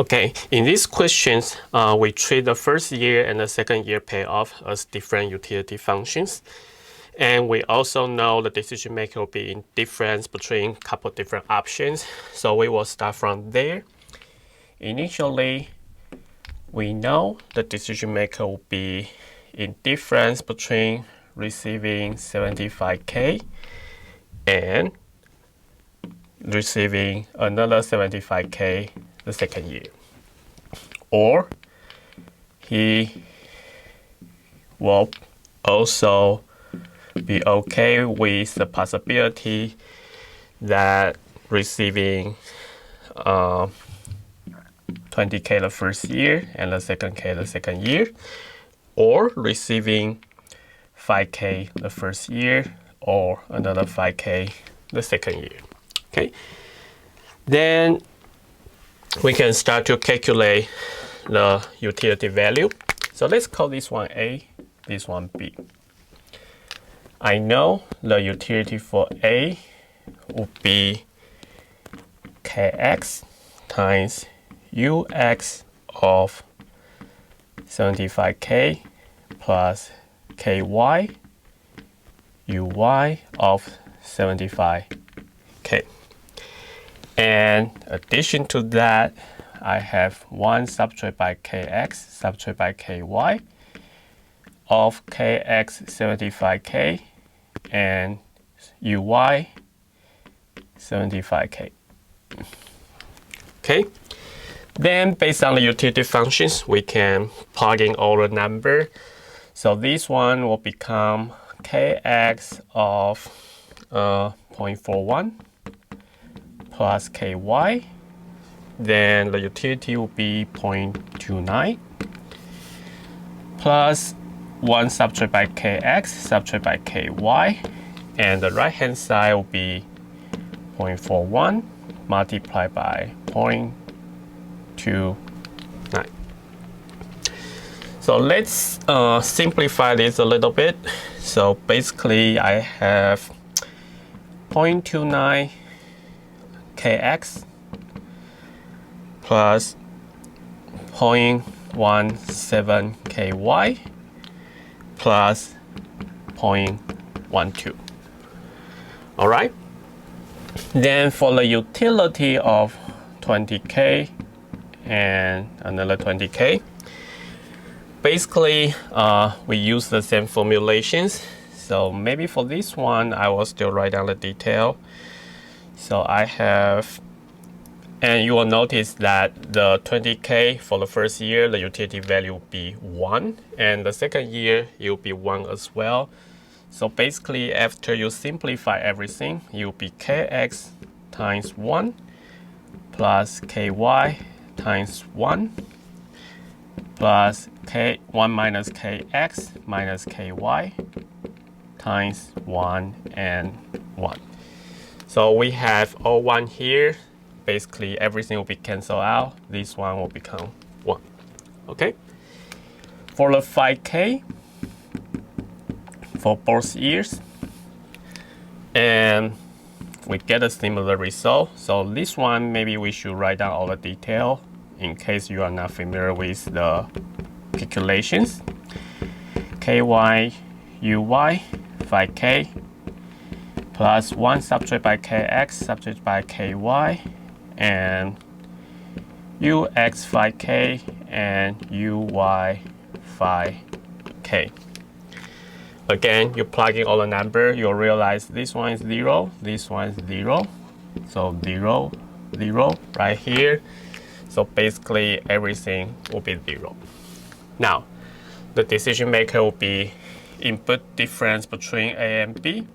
Okay, in these questions, we treat the first year and the second year payoff as different utility functions. And we also know the decision maker will be in difference between a couple different options. So we will start from there. Initially, we know the decision maker will be in difference between receiving 75K and receiving another 75K the second year. Or he will also be okay with the possibility that receiving 20K the first year and the second K the second year, or receiving 5K the first year or another 5K the second year. Okay, then we can start to calculate the utility value. So let's call this one A, this one B. I know the utility for A would be Kx times Ux of 75K plus Ky Uy of 75K. And addition to that, I have 1 subtracted by Kx subtracted by Ky of Kx 75K and Uy 75K. Okay. Then based on the utility functions, we can plug in all the number. So this one will become Kx of 0.41 plus Ky. Then the utility will be 0.29 plus 1 subtracted by Kx subtracted by Ky. And the right hand side will be 0.41 multiplied by 0.29. So let's simplify this a little bit. So basically I have 0.29 Kx plus 0.17 Ky plus 0.12. All right. Then for the utility of 20K and another 20K, basically we use the same formulations. So maybe for this one, I will still write down the detail. So I have, and you will notice that the 20K for the first year, the utility value will be 1, and the second year it will be 1 as well. So basically, after you simplify everything, it will be Kx times 1 plus Ky times 1 plus K1 minus Kx minus Ky times 1 and 1. So we have all 1 here. Basically, everything will be canceled out. This one will become 1. Okay. For the 5K, for both years, and we get a similar result. So this one, maybe we should write down all the detail in case you are not familiar with the calculations. Ky Uy 5K plus 1 subtracted by Kx subtracted by Ky and Ux 5K and Uy 5K. Again, you plug in all the number, you'll realize this one is 0, this one is 0. So 0, 0 right here. So basically everything will be 0. Now, the decision maker will be input difference between A and B.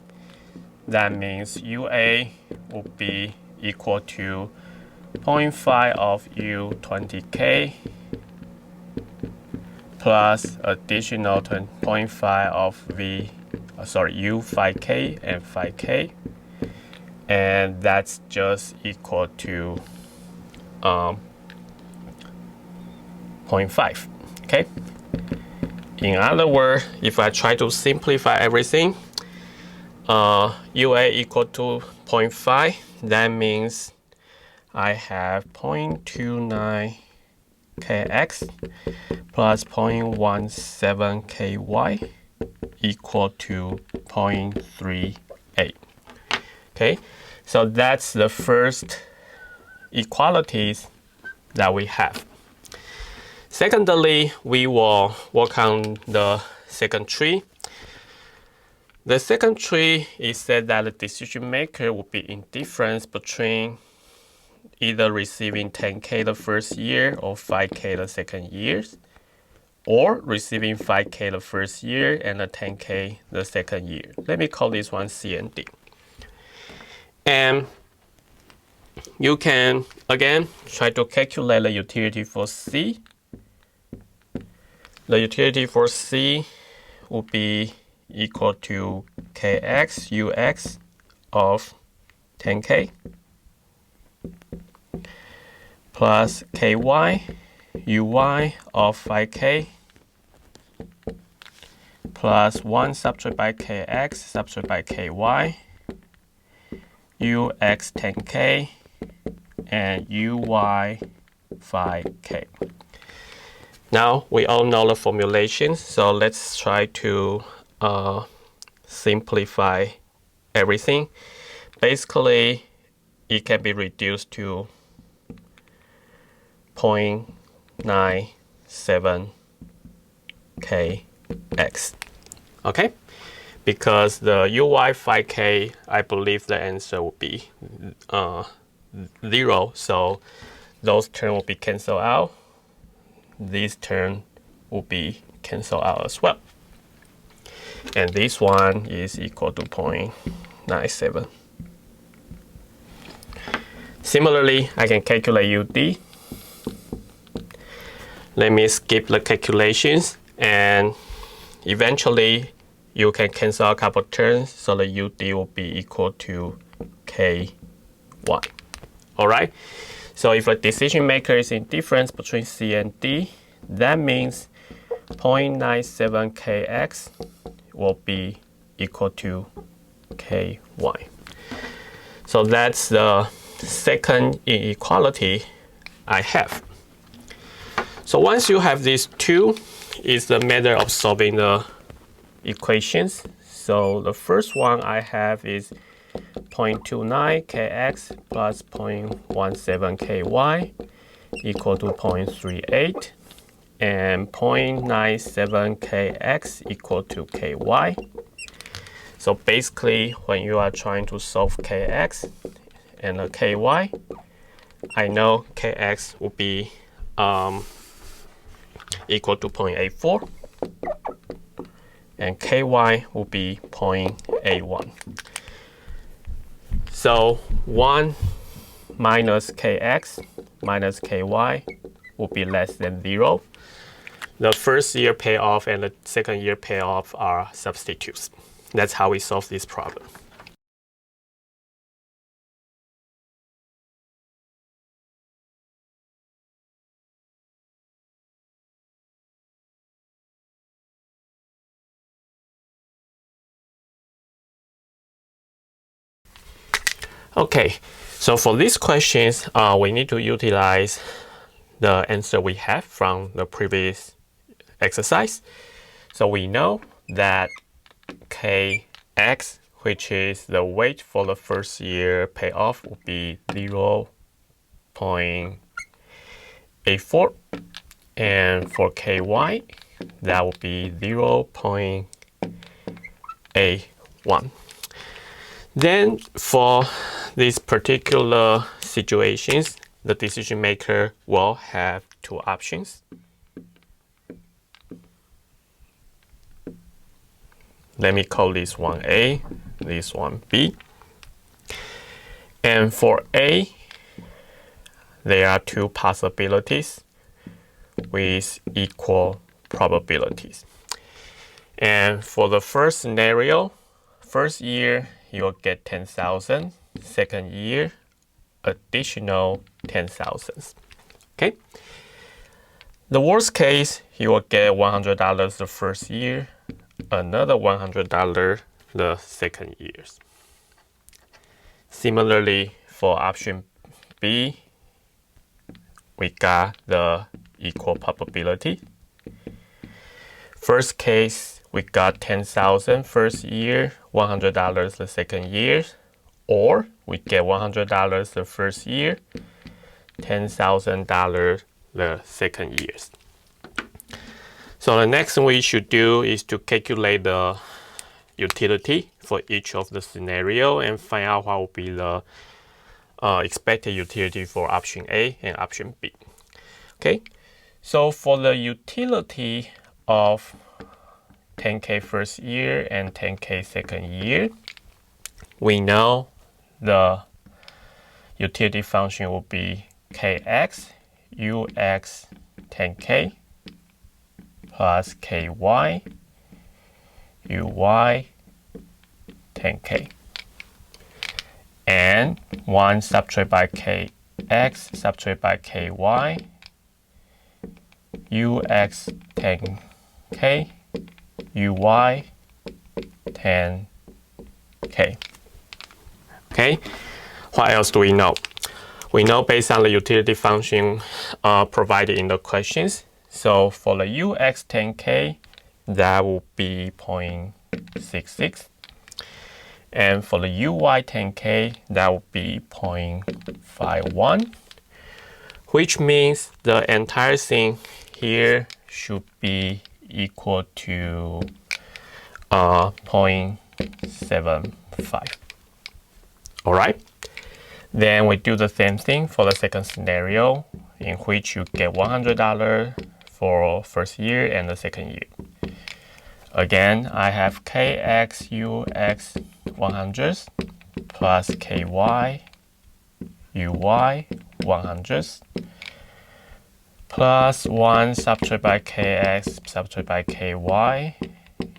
That means UA will be equal to 0.5 of U20K plus additional 0.5 of U5K and 5K, and that's just equal to 0.5. Okay. In other words, if I try to simplify everything, UA equal to 0.5, that means I have 0.29 kx plus 0.17 ky equal to 0.38. Okay, so that's the first equalities that we have. Secondly, we will work on the second tree. The second tree is said that the decision maker will be indifferent between either receiving 10K the first year or 5K the second year, or receiving 5K the first year and a 10K the second year. Let me call this one C and D. And you can, again, try to calculate the utility for C. The utility for C will be equal to Kx Ux of 10K plus Ky Uy of 5K plus 1 subtract by Kx subtract by Ky Ux 10K and Uy 5K. Now we all know the formulations, so let's try to simplify everything. Basically, it can be reduced to 0.97 kx. Okay? Because the Uy 5K, I believe the answer will be 0, so those terms will be cancelled out. This term will be cancelled out as well. And this one is equal to 0.97. Similarly, I can calculate UD. Let me skip the calculations, and eventually you can cancel a couple terms, so the UD will be equal to Ky. All right? So if a decision maker is indifferent between C and D, that means 0.97 kx will be equal to Ky. So that's the second inequality I have. So once you have these two, it's the matter of solving the equations. So the first one I have is 0.29 kx plus 0.17 ky equal to 0.38 and 0.97 kx equal to ky. So basically, when you are trying to solve kx and a ky, I know kx will be equal to 0.84 and ky will be 0.81. So 1 minus kx minus ky will be less than 0. The first year payoff and the second year payoff are substitutes. That's how we solve this problem. Okay, so for these questions, we need to utilize the answer we have from the previous exercise. So we know that Kx, which is the weight for the first year payoff, will be 0.84, and for Ky, that will be 0.81. Then for these particular situations, the decision maker will have two options. Let me call this one A, this one B. And for A, there are two possibilities with equal probabilities. And for the first scenario, first year, you'll get 10,000. Second year, additional 10,000. Okay. The worst case, you will get $100 the first year, another $100 the second year. Similarly, for option B, we got the equal probability. First case, we got $10,000 first year, $100 the second year, or we get $100 the first year, $10,000 the second year. So the next thing we should do is to calculate the utility for each of the scenario and find out what will be the expected utility for option A and option B. Okay, so for the utility of 10K first year and 10K second year, we know the utility function will be Kx Ux 10K plus Ky Uy 10K. And 1 subtracted by Kx subtracted by Ky Ux 10K Uy 10K. Okay, what else do we know? We know based on the utility function provided in the questions. So for the Ux 10K, that will be 0.66. And for the Uy 10K, that will be 0.51. Which means the entire thing here should be equal to 0.75. All right. Then we do the same thing for the second scenario, in which you get $100 for first year and the second year. Again, I have Kx Ux 100 plus Ky Uy 100 plus 1 subtracted by Kx subtracted by Ky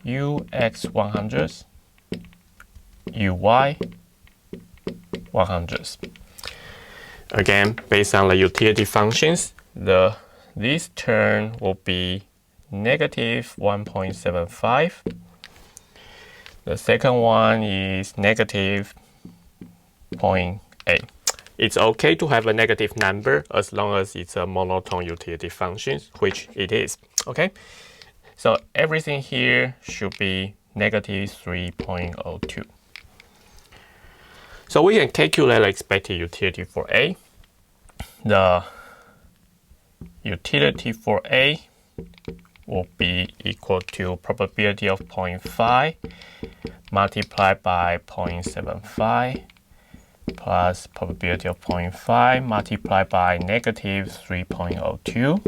Ux 100 Uy 100. Again, based on the utility functions, this term will be negative 1.75. The second one is negative 0.8. It's okay to have a negative number as long as it's a monotone utility function, which it is. Okay, so everything here should be negative 3.02. So we can calculate the expected utility for A. The utility for A will be equal to probability of 0.5 multiplied by 0.75 plus probability of 0.5 multiplied by negative 3.02.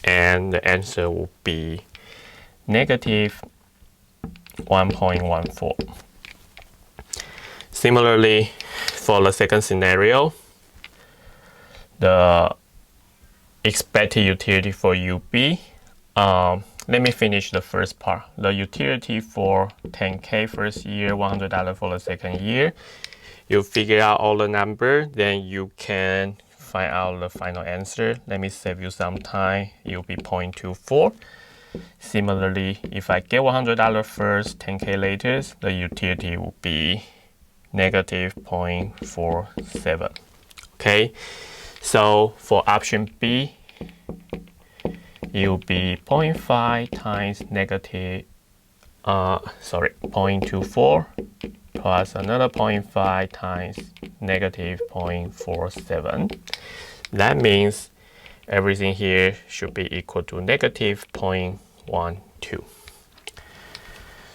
And the answer will be negative 1.14. Similarly, for the second scenario, the expected utility for UB, let me finish the first part. The utility for 10K first year, $100 for the second year. You figure out all the number, then you can find out the final answer. Let me save you some time. It will be 0.24. Similarly, if I get $100 first, 10K later, the utility will be negative 0.47. Okay, so for option B, it will be 0.5 times negative, 0.24 plus another 0.5 times negative 0.47. That means everything here should be equal to negative 0.12.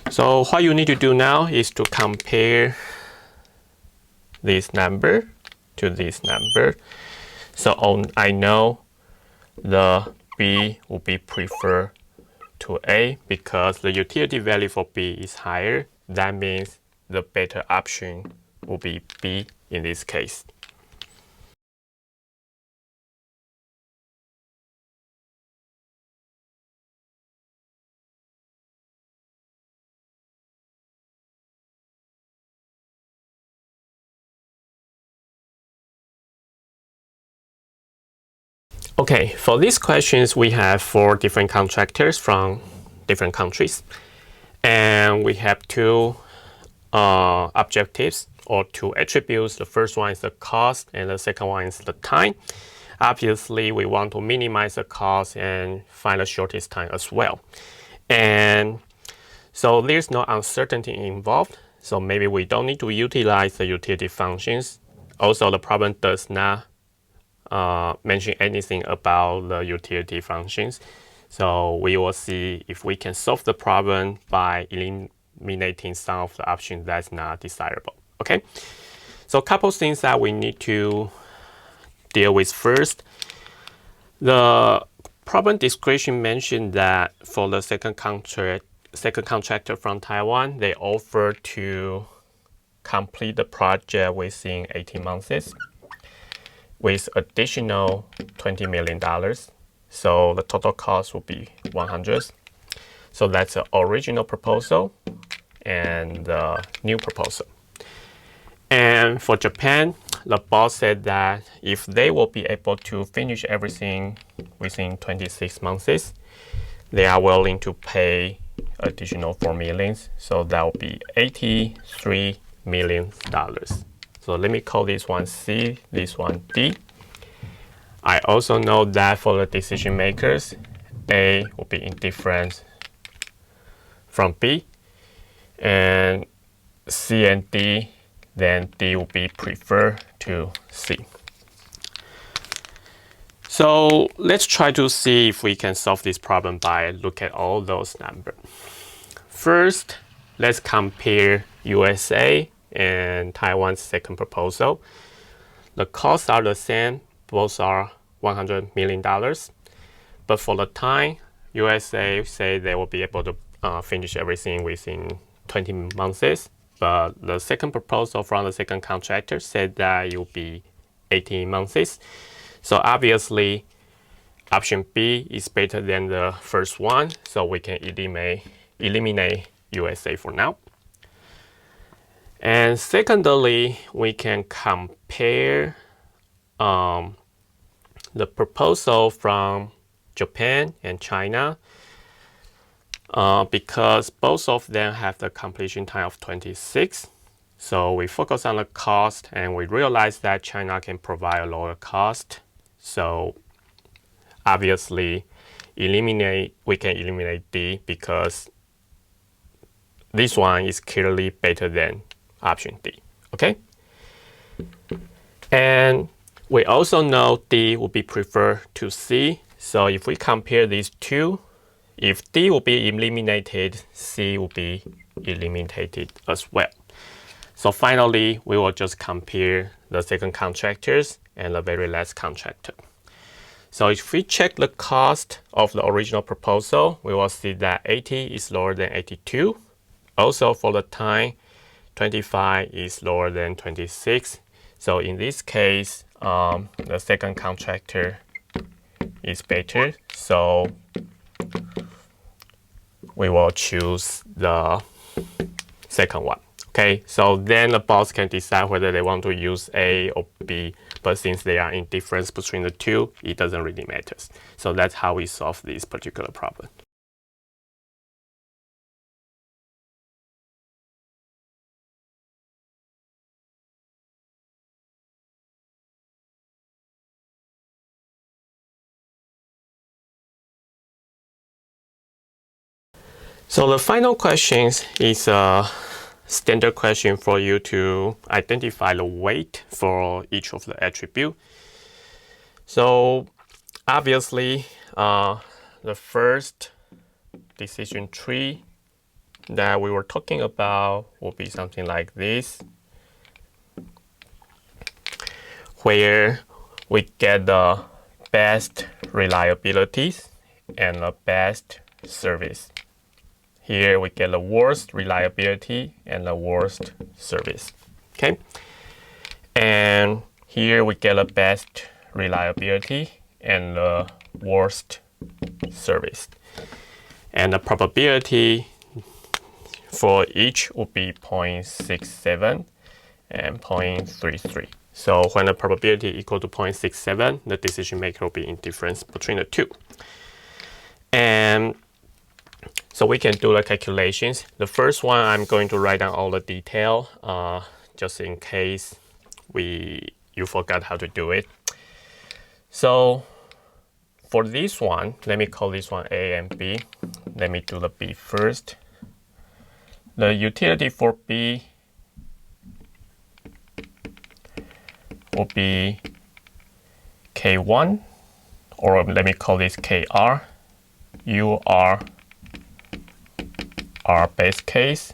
So what you need to do now is to compare this number to this number. So I know the B will be preferred to A because the utility value for B is higher. That means the better option will be B in this case. Okay, for these questions, we have 4 different contractors from different countries. And we have 2 objectives or 2 attributes. The first one is the cost and the second one is the time. obviously we want to minimize the cost and find the shortest time as well. And so there's no uncertainty involved. So maybe we don't need to utilize the utility functions. Also, the problem does not mention anything about the utility functions. So we will see if we can solve the problem by eliminating some of the options that's not desirable. Okay, so a couple things that we need to deal with first. The problem description mentioned that for the second contractor from Taiwan, they offer to complete the project within 18 months with additional $20 million. So the total cost will be 100. So that's the original proposal and the new proposal. And for Japan, the boss said that if they will be able to finish everything within 26 months, they are willing to pay additional $4 million. So that will be $83 million. So let me call this one C, this one D. I also know that for the decision makers, A will be indifferent from B, and C and D, then D will be preferred to C. So let's try to see if we can solve this problem by look at all those numbers. First, let's compare USA and Taiwan's second proposal. The costs are the same, both are $100 million. But for the time, USA say they will be able to finish everything within 20 months. But the second proposal from the second contractor said that it will be 18 months. So obviously, option B is better than the first one. So we can eliminate USA for now. And secondly, we can compare the proposal from Japan and China because both of them have the completion time of 26. So we focus on the cost and we realize that China can provide a lower cost. So obviously we can eliminate D because this one is clearly better than option D. Okay? And we also know D will be preferred to C. So if we compare these two, if D will be eliminated, C will be eliminated as well. So finally, we will just compare the second contractors and the very last contractor. So if we check the cost of the original proposal, we will see that 80 is lower than 82. Also for the time, 25 is lower than 26. So in this case, the second contractor is better. So we will choose the second one. Okay, so then the boss can decide whether they want to use A or B, but since they are indifferent between the two, it doesn't really matter. So that's how we solve this particular problem. So the final question is a standard question for you to identify the weight for each of the attribute. So obviously, the first decision tree that we were talking about will be something like this, where we get the best reliabilities and the best service. Here we get the worst reliability and the worst service. Okay, and here we get the best reliability and the worst service. And the probability for each will be 0.67 and 0.33. So when the probability equal to 0.67, the decision maker will be indifferent between the two. And so we can do the calculations. The first one, I'm going to write down all the detail, just in case you forgot how to do it. So for this one, let me call this one A and B. Let me do the B first. The utility for B will be K1, or let me call this KR. U R R base case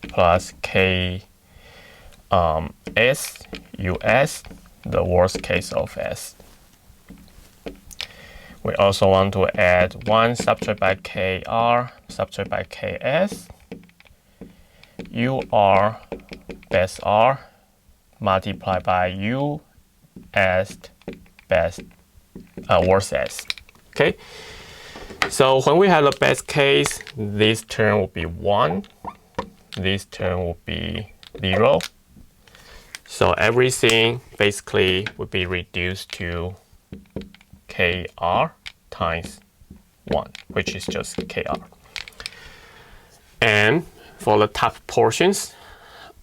plus K S US, the worst case of S. We also want to add 1 subtract by KR, subtract by KS, UR base R, multiplied by U as best worst S. Okay. So when we have the best case, this term will be 1, this term will be 0. So everything basically would be reduced to KR times 1, which is just KR. And for the top portions,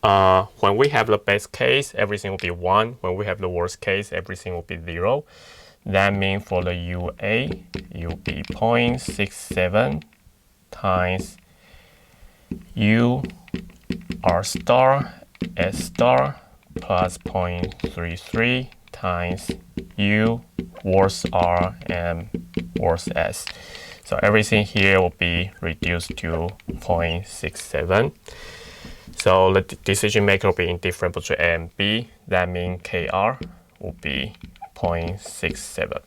when we have the best case, everything will be 1. When we have the worst case, everything will be 0. That means for the UA, you'll be 0.67 times U R star S star plus 0.33 times U worst R and worst S. So everything here will be reduced to 0.67. So the decision maker will be indifferent between A and B. That means KR will be 0.67.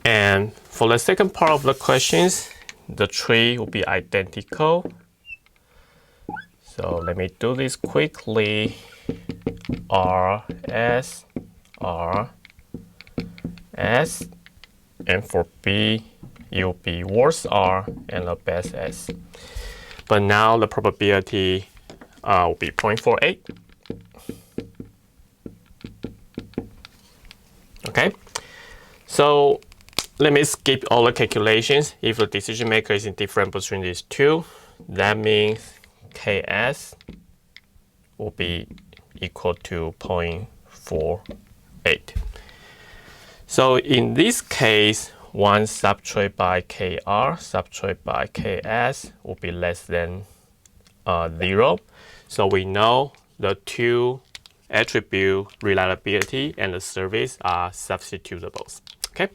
And for the second part of the questions, the tree will be identical. So let me do this quickly. R, S, R, S. And for B, it will be worst R and the best S. But now the probability will be 0.48. Okay, so let me skip all the calculations. If the decision maker is indifferent between these two, that means KS will be equal to 0.48. So in this case, 1 subtract by KR subtract by KS will be less than 0. So we know the two attribute reliability and the service are substitutables. Okay.